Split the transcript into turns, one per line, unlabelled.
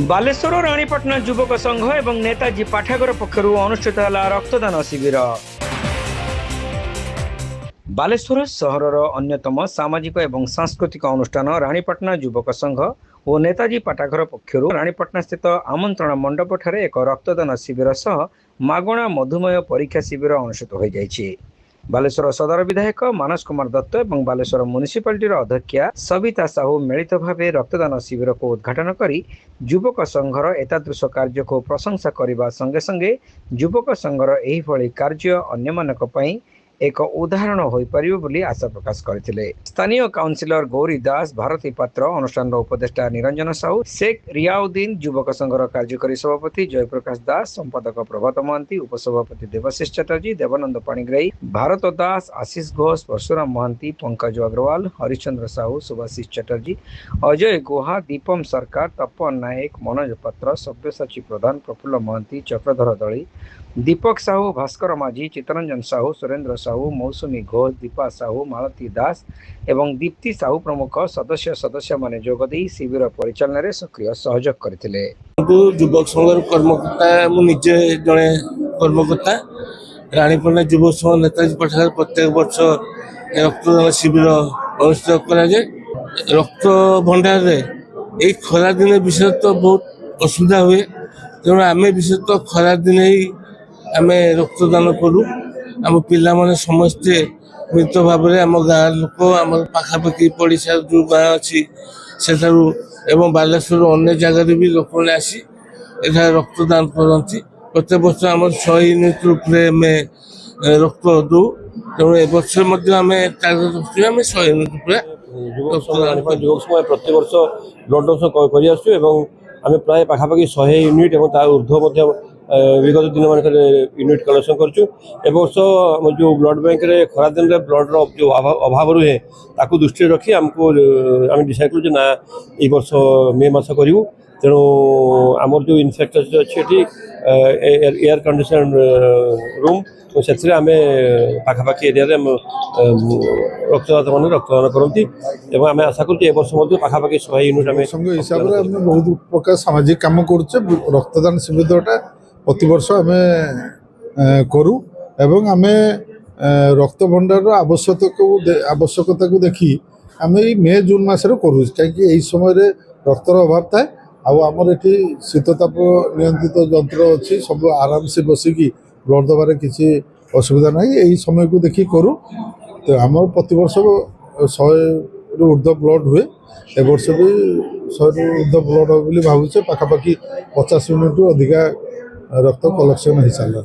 बालेश्वर राणीपटना युवक संघ एवं नेताजी पाठागार पक्षर अनुष्ठित है रक्तदान शिविर। बालेश्वर सहरर अन्यतम सामाजिक एवं सांस्कृतिक अनुष्ठान राणीपटना युवक संघ और नेताजी पाठागार पक्षर राणीपटना स्थित आमंत्रण मंडप ठारे एक रक्तदान शिविर सह मागणा मधुमेह परीक्षा शिविर अनुष्ठित हो जाइछि। बालेश्वर सदर विधायक मानस कुमार दत्त और बालेश्वर म्युनिसिपालिटीर अध्यक्षा सविता साहू मिलित भाव रक्तदान शिविर को उद्घाटन करी युवक संघर एतादृश कार्य को प्रशंसा करने संगे संगे युवक संघर एहिभଳି कार्य अन्यमानक पई एक उदाहरण हो पारिबो बोली आशा प्रकाश करथिले। स्थानीय काउंसिलर गौरी दास, भारती पात्र, अनुष्ठान उपदेष्टा निरंजन साहू, शेख रियाउद्दीन, युवक संघर कार्यकारी सभापति जयप्रकाश दास, संपादक प्रभात महांती, उपसभापति देवशीष चटर्जी, देवानंद पाणिग्राही, भारत दास, आशीष घोष, परशुराम महांती, पंकज अग्रवाल, हरिश्चंद्र साहू, सुभाषिष चटर्जी, अजय गुहा, दीपम सरकार, तपन नायक, मनोज पात्र, सव्यसाची प्रधान, प्रफुल्ल महांती, चक्रधर दली, दीपक साहू, भास्कर माझी, चित्तरंजन साहू, सुरेंद्र साहू, मौसुमी घोष, दीपा साहू, मालती दास एवं दीप्ति साहू प्रमुख सदस्य माने जोगदी शिविर परिचालन में सक्रिय सहयोग करथिले।
युवक संघर कर्मकर्ता मुझे जड़े कर्मकर्ता राणीपटना युवक संघ नेताजी पाठागार प्रत्येक वर्ष रक्तदान शिविर अनुष्ठित कराए। रक्त भंडार ये खरा दिन विशेष तो बहुत असुविधा हुए, तेणु आम विशेष तो खरा दिन ही आम रक्तदान करूँ। आम पिला माने समस्ते मृत भाव में आम गाँ लोक आम पाखापाखि पड़िशा जो गाँ अच्छी सेठारू एवं बालेश्वर अन्य जगह भी लोक मैंने आसी एठा रक्तदान करती। प्रत्येक वर्ष आम 100 यूनिट रूपे रक्त दू, तेणु ए वर्ष आम टार्गेट रखी 100 यूनिट रूपे
युवक समय प्रत्येक वर्ष ब्लड डोनेशन कर प्राय पाखापाखि 100 यूनिट और ऊर्ध्व विगत दिन मान यूनिट कलेक्शन कर जो ब्लड बैंक रे खरा दिन ब्लड जो अभाव रुहे ताकू दृष्टि रखी आमको आम डिसाइड करूँ ना ये वर्ष मे मास करूँ। तेणु आमर जो इनफ्रास्ट्रक्चर अच्छी एयर कंडीशन रूम से आम पाखापाखि एरिया रक्तदाता मैंने रक्तदान करती और आम आशा कर पाखापाखि 100 यूनिट आम
हिसाब से बहुत प्रकार सामाजिक कम कर रक्तदान शिविरटा प्रति वर्ष आम करूँ एवं आम रक्त भंडार आवश्यकता को देखी आम मे जून मसरे करूँ कहीं समय रक्तर अभाव थाए आमर ये शीतताप नियंत्रित जंत्र अच्छी सब आराम से बसिकी ब्लड दबार किसी असुविधा ना यही समय को देखी करूँ। तो आम प्रति वर्ष 100 ऊर्ध्व ब्लड हुए ए वर्ष भी 100 ऊर्ध्व ब्लड हो भावुचे पाखापाखि 50 यूनिट अधिका रक्त कलेक्शन हो सारा।